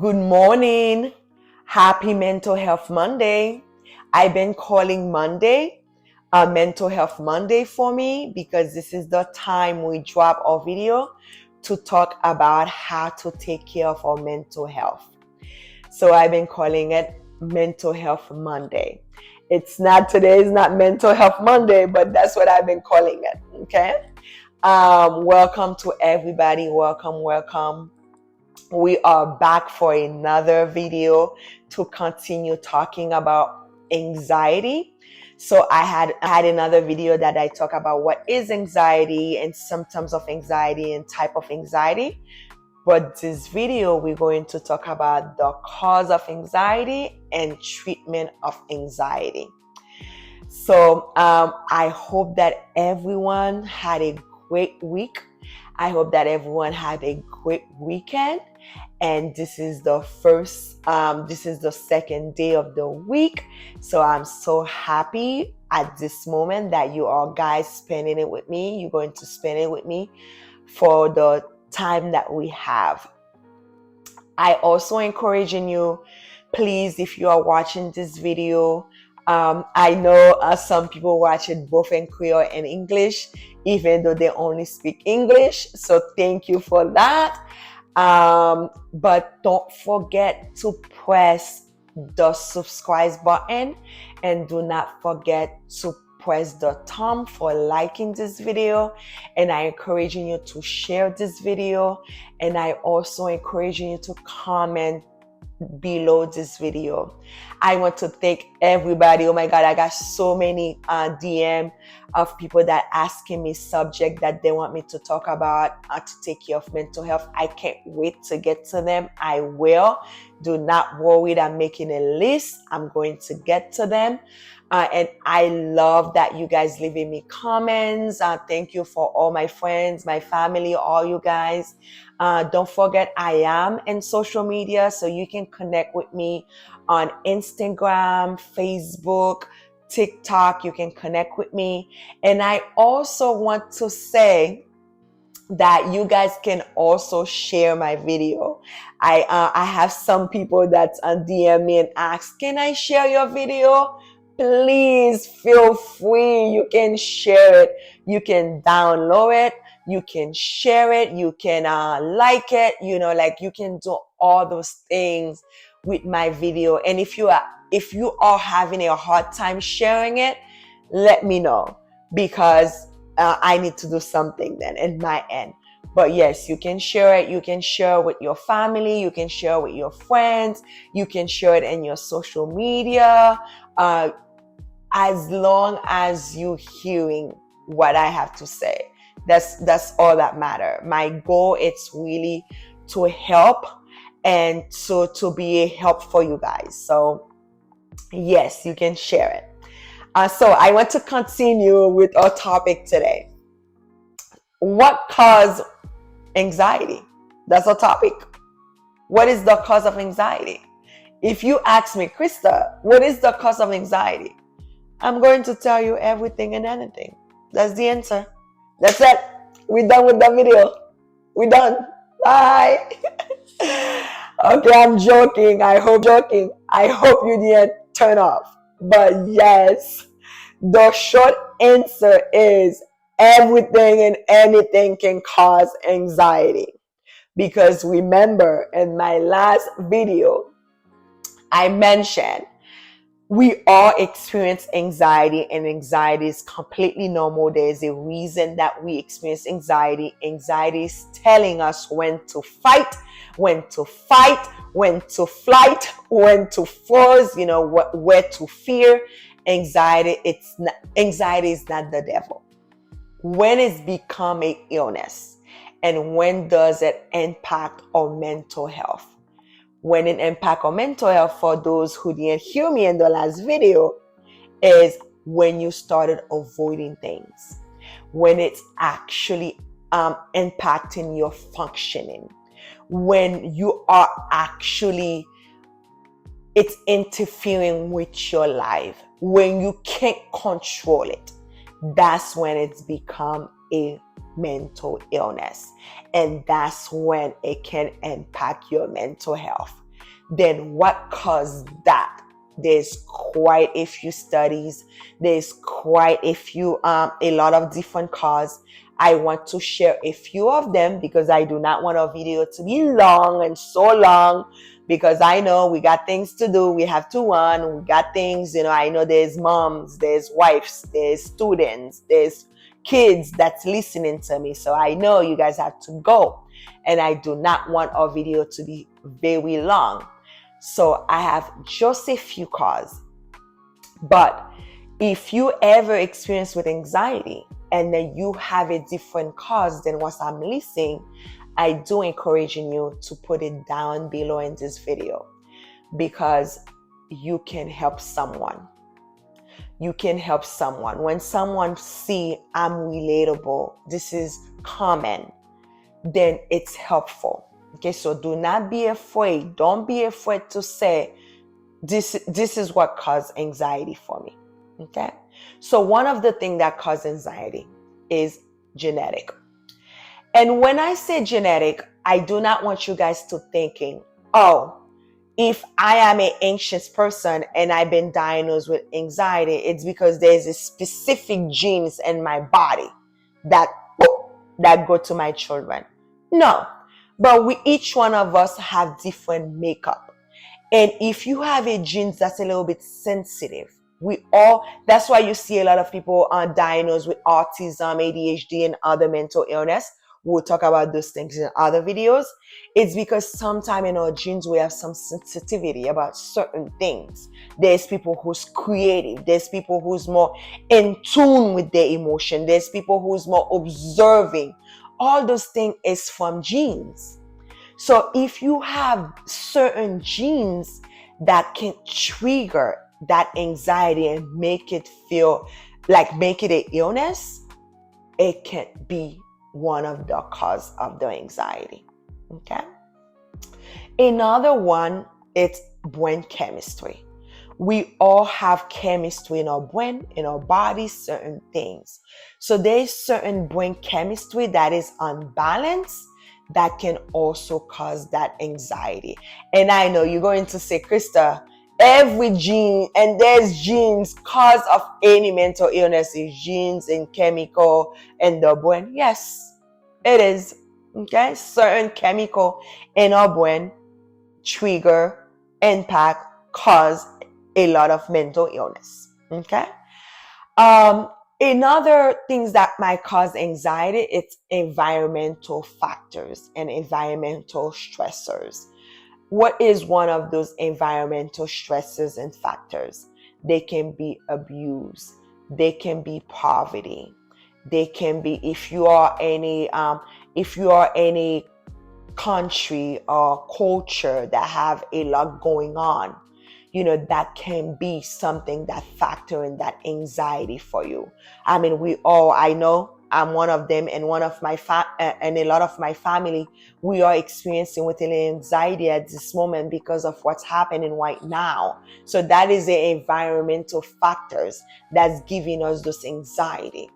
Good morning. Happy Mental Health Monday. I've been calling Monday Mental Health Monday for me because this is the time we drop our video to talk about how to take care of our mental health. So I've been calling it Mental Health Monday. Today is not Mental Health Monday, but that's what I've been calling it. Okay. Welcome to everybody. Welcome. We are back for another video to continue talking about anxiety. So I had another video that I talk about what is anxiety and symptoms of anxiety and type of anxiety. But this video, we're going to talk about the cause of anxiety and treatment of anxiety. So I hope that everyone had a great week. I hope that everyone had a great weekend. And this is the second day of the week. So I'm so happy at this moment that you are guys spending it with me. You're going to spend it with me for the time that we have. I also encouraging you, please, if you are watching this video, I know some people watch it both in Creole and English, even though they only speak English. So thank you for that. But don't forget to press the subscribe button and do not forget to press the thumb for liking this video. And I encouraging you to share this video. And I also encouraging you to comment below this video. I want to thank everybody. Oh my God, I got so many DM of people that asking me subject that they want me to talk about to take care of mental health. I can't wait to get to them. I will. Do not worry, I'm making a list. I'm going to get to them. And I love that you guys leaving me comments. Thank you for all my friends, my family, all you guys. Don't forget, I am in social media, so you can connect with me on Instagram, Facebook, TikTok. You can connect with me. And I also want to say that you guys can also share my video. I have some people that DM me and ask, can I share your video? Please feel free. You can share it. You can download it. You can share it. You can like it. You can do all those things with my video. And if you are having a hard time sharing it, let me know, because I need to do something then in my end. But yes, you can share it. You can share with your family. You can share with your friends. You can share it in your social media. As long as you hearing what I have to say, that's all that matter. My goal is really to help and to be a help for you guys. So yes, you can share it. So I want to continue with our topic today. What causes anxiety? That's our topic. What is the cause of anxiety? If you ask me, Krista, what is the cause of anxiety? I'm going to tell you everything and anything. That's the answer. That's it. We're done with the video. We're done. Bye. Okay, I'm joking. I hope you didn't turn off. But yes, the short answer is everything and anything can cause anxiety. Because remember, in my last video, I mentioned we all experience anxiety, and anxiety is completely normal. There's a reason that we experience anxiety. Anxiety is telling us when to fight, when to flight, when to freeze, where to fear. Anxiety is not the devil. When it's become an illness, and when does it impact our mental health? When it impacts our mental health, for those who didn't hear me in the last video, is when you started avoiding things, when it's actually impacting your functioning, when you are actually, it's interfering with your life, when you can't control it. That's when it's become a mental illness, and that's when it can impact your mental health. then what caused that? There's quite a few studies. There's quite a lot of different causes. I want to share a few of them because I do not want our video to be long and so long, because I know we got things to do. We have to run. We got things, I know there's moms, there's wives, there's students, there's kids that's listening to me. So I know you guys have to go, and I do not want our video to be very long. So I have just a few causes. But if you ever experience with anxiety and then you have a different cause than what I'm listing, I do encouraging you to put it down below in this video, because you can help someone. You can help someone. When someone see I'm relatable, this is common, then it's helpful. Okay, so do not be afraid. Don't be afraid to say, this is what caused anxiety for me. Okay, so one of the things that causes anxiety is genetic. And when I say genetic, I do not want you guys to thinking, oh, if I am an anxious person and I've been diagnosed with anxiety, it's because there's a specific genes in my body that go to my children. No, but each one of us have different makeup. And if you have a genes that's a little bit sensitive, that's why you see a lot of people are diagnosed with autism, ADHD, and other mental illness. We'll talk about those things in other videos. It's because sometimes in our genes, we have some sensitivity about certain things. There's people who's creative. There's people who's more in tune with their emotion. There's people who's more observing. All those things is from genes. So if you have certain genes that can trigger that anxiety and make it an illness, it can be one of the cause of the anxiety. Okay. Another one, it's brain chemistry. We all have chemistry in our brain, in our body, certain things. So there's certain brain chemistry that is unbalanced that can also cause that anxiety. And I know you're going to say, Krista, every gene, and there's genes, cause of any mental illness is genes and chemical in the brain. Yes, it is. Okay, certain chemical in our brain trigger, impact, cause a lot of mental illness. Okay. Another things that might cause anxiety, it's environmental factors and environmental stressors. What is one of those environmental stresses and factors? They can be abuse. They can be poverty. They can be if you are any country or culture that have a lot going on, that can be something that factor in that anxiety for you. I mean, I know I'm one of them, and and a lot of my family, we are experiencing with an anxiety at this moment because of what's happening right now. So that is the environmental factors that's giving us this anxiety.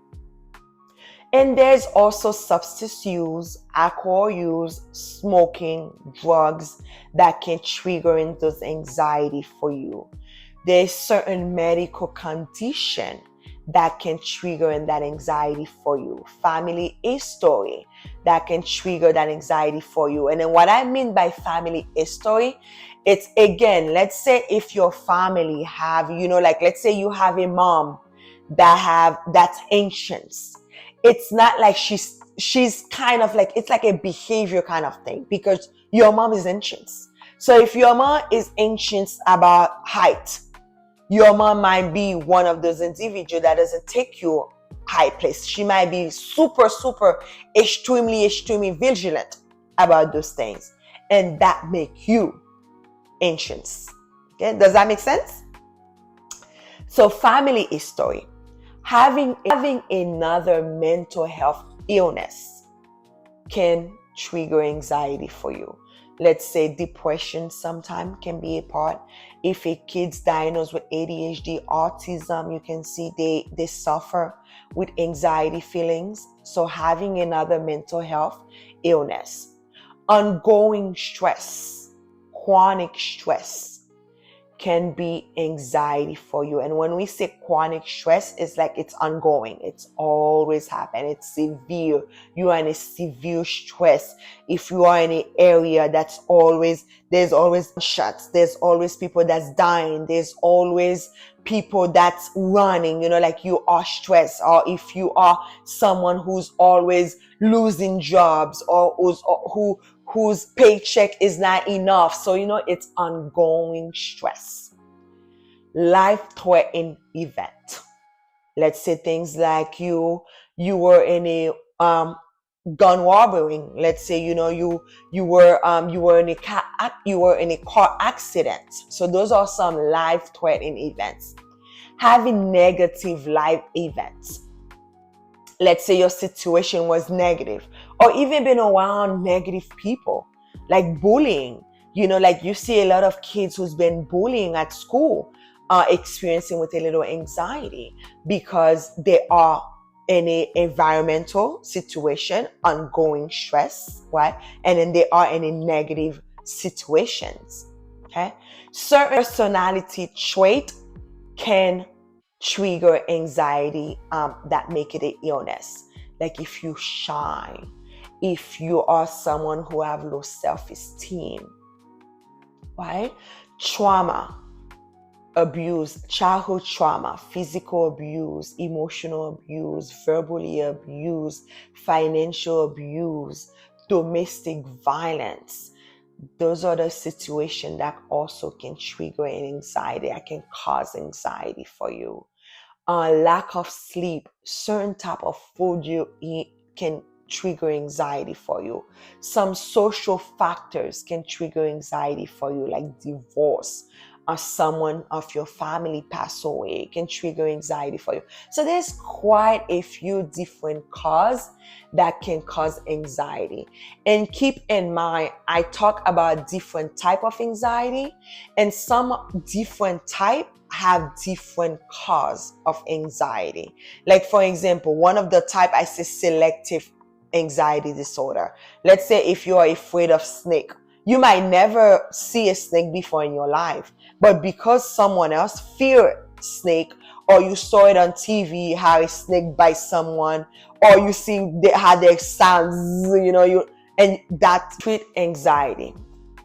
And there's also substance use, alcohol use, smoking, drugs that can trigger in those anxiety for you. There's certain medical condition that can trigger in that anxiety for you. Family history that can trigger that anxiety for you. And then what I mean by family history, it's again, let's say if your family have, let's say you have a mom that's anxious. It's not like she's kind of like, it's like a behavior kind of thing, because your mom is anxious. So if your mom is anxious about height, your mom might be one of those individuals that doesn't take you high place. She might be super, super, extremely, extremely vigilant about those things. And that make you anxious. Okay, does that make sense? So family history. Having another mental health illness can trigger anxiety for you. Let's say depression sometimes can be a part. If a kid's diagnosed with ADHD, autism, you can see they suffer with anxiety feelings. So having another mental health illness, ongoing stress, chronic stress can be anxiety for you. And when we say chronic stress, it's like it's ongoing. It's always happening. It's severe. You are in a severe stress. If you are in an area that's always, there's always shots, there's always people that's dying, there's always people that's running, like you are stressed. Or if you are someone who's always losing jobs, or whose paycheck is not enough. So, it's ongoing stress. Life-threatening event. Let's say things like you were in a gun robbery. Let's say, you were in a car accident. So those are some life-threatening events. Having negative life events. Let's say your situation was negative, or even been around negative people, like bullying. Like you see a lot of kids who's been bullying at school experiencing with a little anxiety because they are in a environmental situation, ongoing stress, right? And then they are in a negative situations. Okay. Certain personality trait can trigger anxiety that make it an illness. Like if you shy, if you are someone who have low self-esteem, right? Trauma, abuse, childhood trauma, physical abuse, emotional abuse, verbally abuse, financial abuse, domestic violence. Those are the situations that also can trigger an anxiety, that can cause anxiety for you. Lack of sleep, certain type of food you eat can trigger anxiety for you. Some social factors can trigger anxiety for you, like divorce, or someone of your family pass away, can trigger anxiety for you. So there's quite a few different causes that can cause anxiety. And keep in mind, I talk about different type of anxiety, and some different type have different cause of anxiety. Like for example, one of the type I say selective anxiety disorder. Let's say if you are afraid of snake, you might never see a snake before in your life, but because someone else fear snake, or you saw it on TV how a snake bites someone, or you see how they sounds, and that treat anxiety.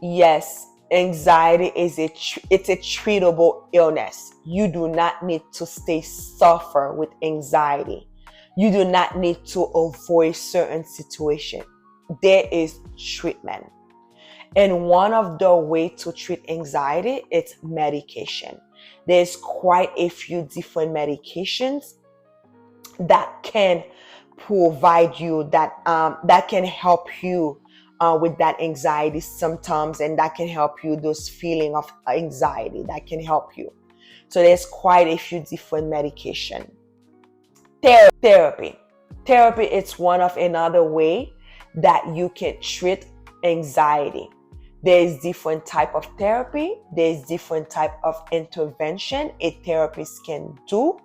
Yes, anxiety is it's a treatable illness. You do not need to suffer with anxiety. You do not need to avoid certain situation. There is treatment. And one of the way to treat anxiety is medication. There's quite a few different medications that can provide you that can help you with that anxiety symptoms, and that can help you those feeling of anxiety, that can help you. So there's quite a few different medication. Therapy is one of another way that you can treat anxiety. There's different type of therapy, there's different type of intervention a therapist can do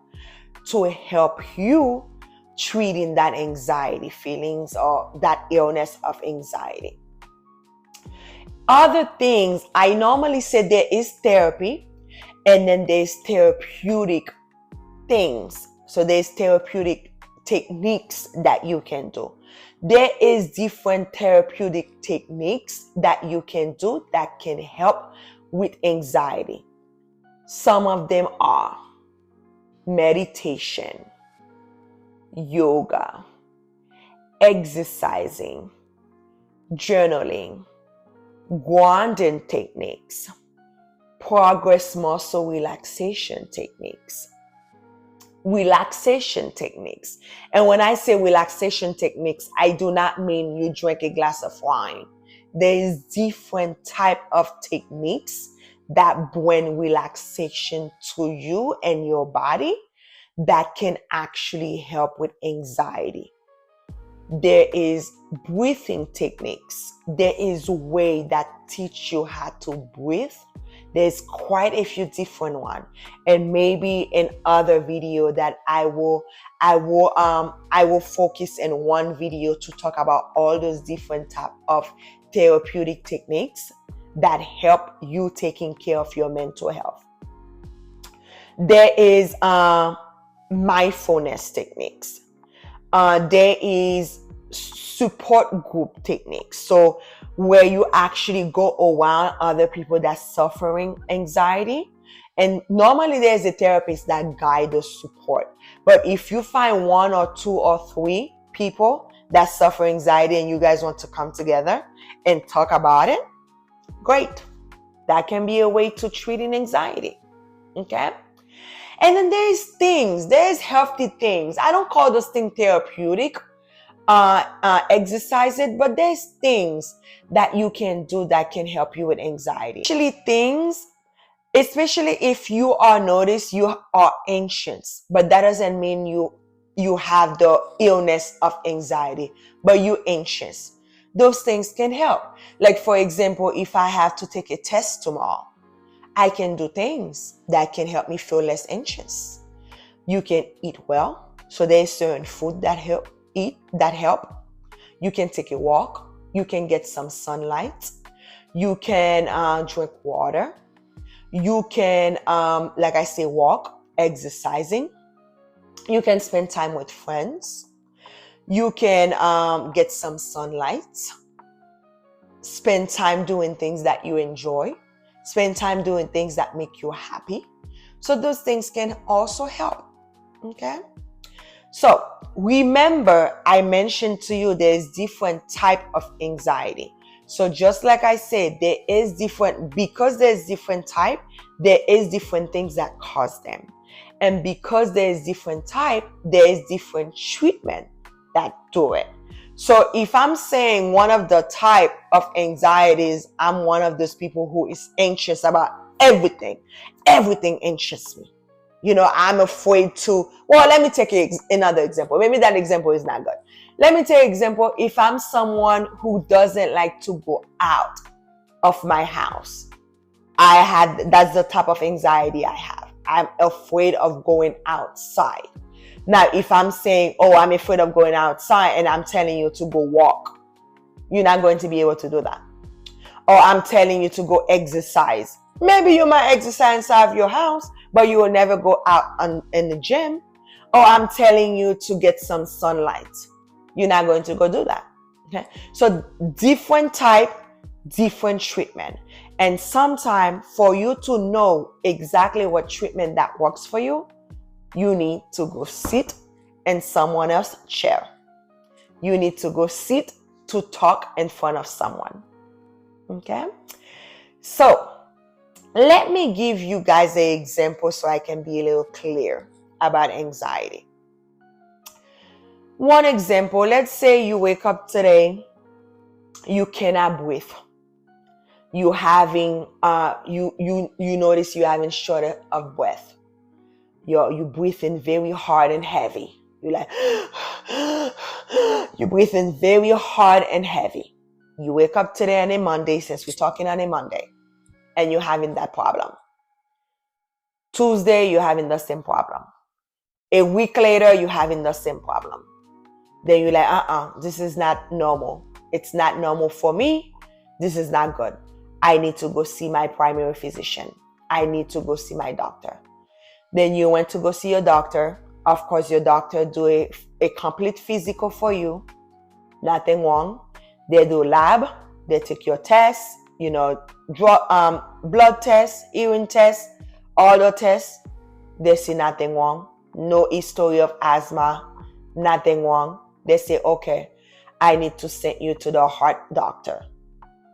to help you treating that anxiety feelings or that illness of anxiety. Other things, I normally say there is therapy, and then there's therapeutic things. So there's therapeutic techniques that you can do. There is different therapeutic techniques that you can do that can help with anxiety. Some of them are meditation, yoga, exercising, journaling, grounding techniques, progress muscle relaxation techniques. And when I say relaxation techniques, I do not mean you drink a glass of wine. There is different type of techniques that bring relaxation to you and your body that can actually help with anxiety. There is breathing techniques. There is a way that teach you how to breathe. There's quite a few different ones, and maybe in other video that I will focus in one video to talk about all those different type of therapeutic techniques that help you taking care of your mental health. There is mindfulness techniques. There is support group techniques. So where you actually go around other people that's suffering anxiety. And normally there's a therapist that guide the support. But if you find one or two or three people that suffer anxiety and you guys want to come together and talk about it, great. That can be a way to treating anxiety. Okay? And then there's healthy things. I don't call those things therapeutic exercises, but there's things that you can do that can help you with anxiety. Especially if you are noticed you are anxious, but that doesn't mean you have the illness of anxiety, but you're anxious. Those things can help. Like for example, if I have to take a test tomorrow, I can do things that can help me feel less anxious. You can eat well. So there's certain food that help. You can take a walk. You can get some sunlight. You can drink water. You can, like I say, walk, exercising. You can spend time with friends. You can get some sunlight. Spend time doing things that you enjoy. Spend time doing things that make you happy. So those things can also help. Okay? So remember, I mentioned to you there's different type of anxiety. So just like I said, because there's different type, there is different things that cause them. And because there's different type, there is different treatment that do it. So if I'm saying one of the type of anxieties, I'm one of those people who is anxious about everything. Everything anxious me. I'm afraid let me take another example. Maybe that example is not good. Let me take an example. If I'm someone who doesn't like to go out of my house, that's the type of anxiety I have. I'm afraid of going outside. Now, if I'm saying, I'm afraid of going outside and I'm telling you to go walk, you're not going to be able to do that. Or I'm telling you to go exercise. Maybe you might exercise inside of your house, but you will never go out in the gym. Or I'm telling you to get some sunlight. You're not going to go do that. Okay? So different type, different treatment. And sometimes for you to know exactly what treatment that works for you, you need to go sit in someone else's chair. You need to go sit to talk in front of someone. Okay? So let me give you guys an example so I can be a little clear about anxiety. One example, let's say you wake up today, you cannot breathe. You having you notice you're having shortage of breath. You breathing very hard and heavy. You're like you're breathing very hard and heavy. You wake up today on a Monday, since we're talking on a Monday, and you're having that problem. Tuesday, you're having the same problem. A week later, you're having the same problem. Then you're like, this is not normal. It's not normal for me. This is not good. I need to go see my primary physician. I need to go see my doctor. Then you went to go see your doctor. Of course, your doctor do a complete physical for you. Nothing wrong. They do lab. They take your tests, blood tests, urine tests, all the tests. They see nothing wrong. No history of asthma. Nothing wrong. They say, okay, I need to send you to the heart doctor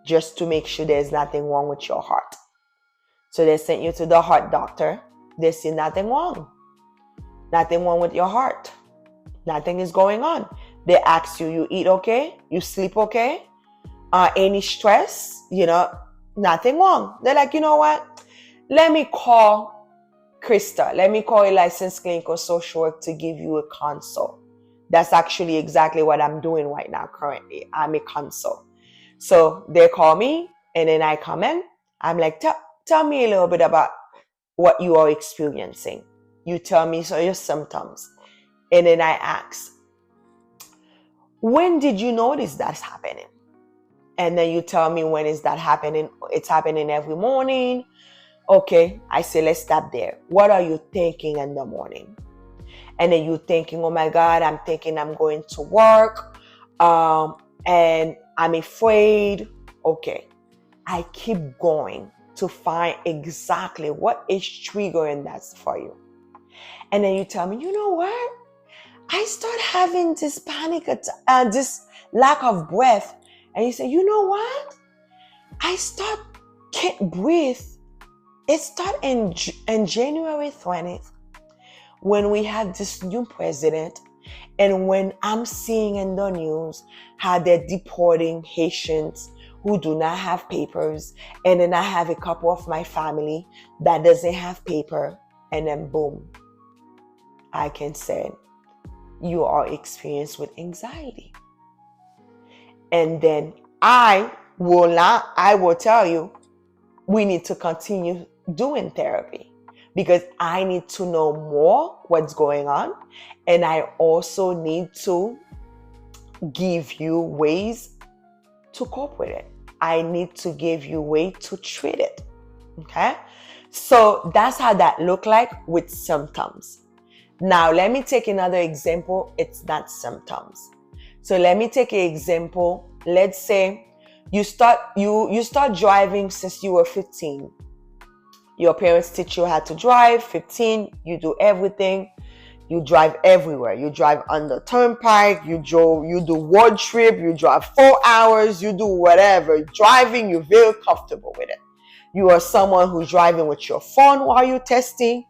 just to make sure there's nothing wrong with your heart. So they sent you to the heart doctor. They see nothing wrong. Nothing wrong with your heart. Nothing is going on. They ask you, you eat okay? You sleep okay? Any stress? Nothing wrong. They're like, you know what? Let me call Krista. Let me call a licensed clinical social worker to give you a consult. That's actually exactly what I'm doing right now currently. I'm a consult. So they call me and then I come in. I'm like, tell me a little bit about what you are experiencing. You tell me your symptoms. And then I ask, when did you notice that's happening? And then you tell me, when is that happening? It's happening every morning. Okay, I say, let's stop there. What are you thinking in the morning? And then you're thinking, oh my God, I'm thinking I'm going to work, and I'm afraid. Okay, I keep going to find exactly what is triggering that for you. And then you tell me, you know what? I start having this panic attack, this lack of breath. And you say, you know what? I start can't breathe. It started in January 20th, when we had this new president, and when I'm seeing in the news how they're deporting Haitians who do not have papers, and then I have a couple of my family that doesn't have paper, and then boom, I can say you are experienced with anxiety. And then I will tell you, we need to continue doing therapy, because I need to know more what's going on. And I also need to give you ways to cope with it. I need to give you way to treat it. Okay? So that's how that look like with symptoms. Now, let me take another example. It's not symptoms. So let me take an example. Let's say you start driving since you were 15. Your parents teach you how to drive. 15, you do everything. You drive everywhere. You drive on the turnpike. You do road trip. You drive 4 hours. You do whatever. Driving, you're very comfortable with it. You are someone who's driving with your phone while you're testing.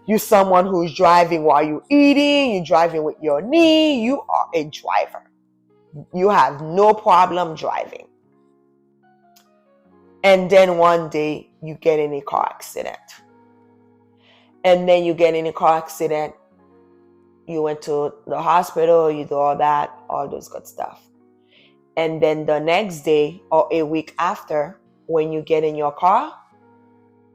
You're someone who's driving while you're eating. You're driving with your knee. You are a driver. You have no problem driving. And then one day you get in a car accident. And then you get in a car accident. You went to the hospital, you do all that, all those good stuff. And then the next day or a week after, when you get in your car,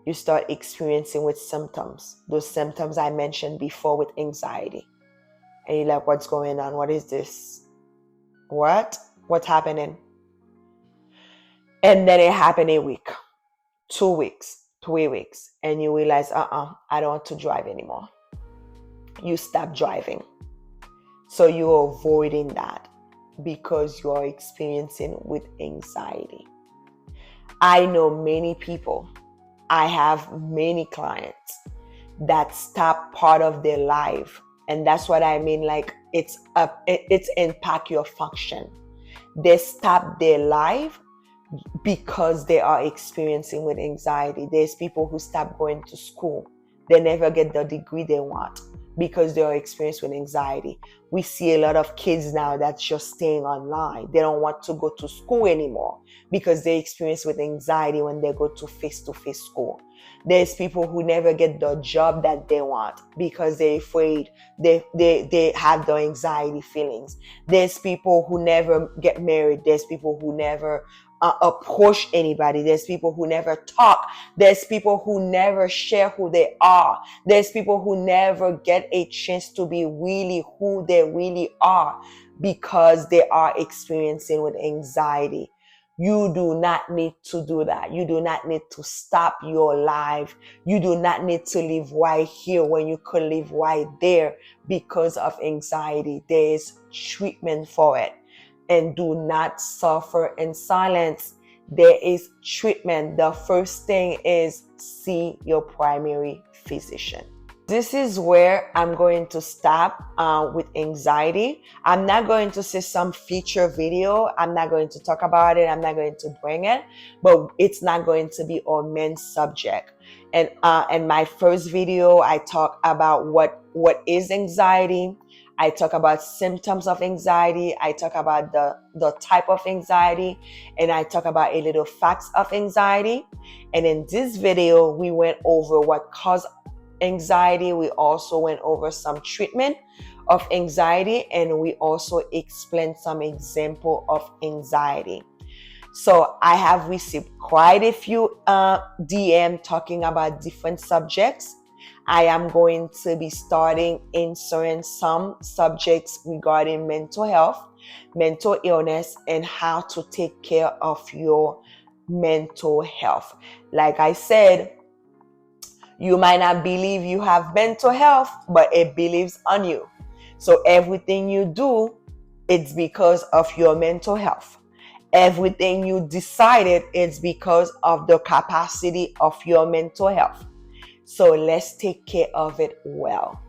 you start experiencing with symptoms. Those symptoms I mentioned before with anxiety. And you're like, what's going on? What is this? What's happening? And then it happened a week, 2 weeks, 3 weeks. And you realize, I don't want to drive anymore. You stop driving. So you're avoiding that because you are experiencing with anxiety. I know many people. I have many clients that stop part of their life. And that's what I mean, like it's impact your function. They stop their life because they are experiencing with anxiety. There's people who stop going to school. They never get the degree they want because they are experiencing with anxiety. We see a lot of kids now that's just staying online. They don't want to go to school anymore because they experience with anxiety when they go to face-to-face school. There's people who never get the job that they want because they're afraid. They have the anxiety feelings. There's people who never get married. There's people who never approach anybody. There's people who never talk. There's people who never share who they are. There's people who never get a chance to be really who they really are because they are experiencing with anxiety. You do not need to do that. You do not need to stop your life. You do not need to live right here when you could live right there because of anxiety. There is treatment for it. And do not suffer in silence. There is treatment. The first thing is see your primary physician. This is where I'm going to stop with anxiety. I'm not going to say some feature video. I'm not going to talk about it. I'm not going to bring it, but it's not going to be our main subject. And in my first video, I talk about what is anxiety. I talk about symptoms of anxiety. I talk about the type of anxiety, and I talk about a little facts of anxiety. And in this video, we went over what causes anxiety. We also went over some treatment of anxiety, and we also explained some example of anxiety. So I have received quite a few DM talking about different subjects. I am going to be starting answering some subjects regarding mental health, mental illness, and how to take care of your mental health. Like I said, you might not believe you have mental health, but it believes on you. So everything you do, it's because of your mental health. Everything you decided, it's because of the capacity of your mental health. So let's take care of it well.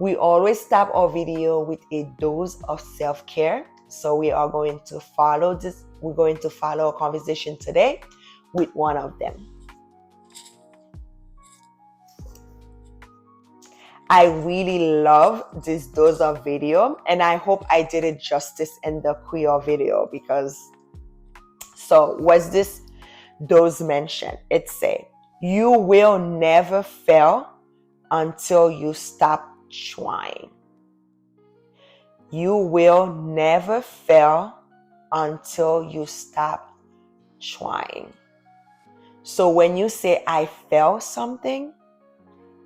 We always start our video with a dose of self-care. So we are going to follow this. We're going to follow a conversation today with one of them. I really love this dose of video, and I hope I did it justice in the queer video, because so what's this dose mention? It say, you will never fail until you stop trying. You will never fail until you stop trying. So when you say I fail something,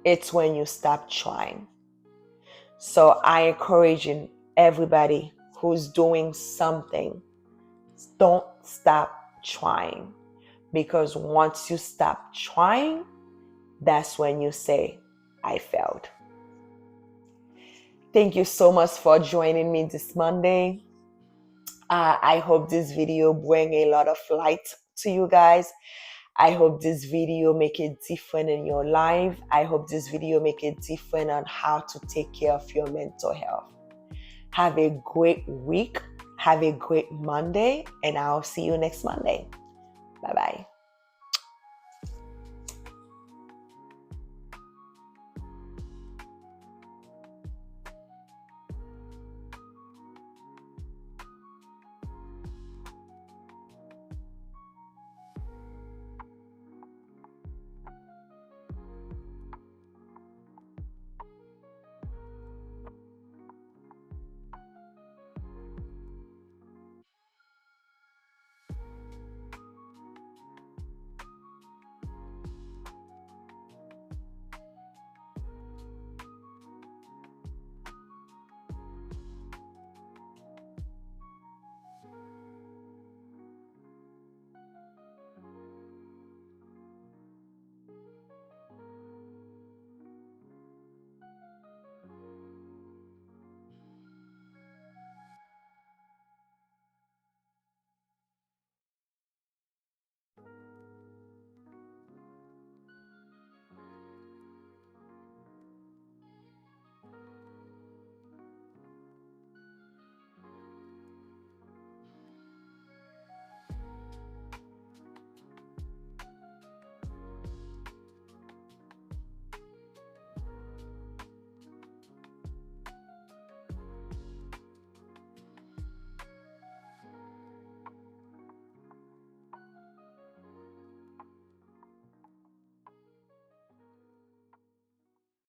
it's when you stop trying. So I encourage everybody who's doing something, don't stop trying. Because once you stop trying, that's when you say, I failed. Thank you so much for joining me this Monday. I hope this video bring a lot of light to you guys. I hope this video make it different in your life. I hope this video make it different on how to take care of your mental health. Have a great week. Have a great Monday, and I'll see you next Monday. Bye-bye.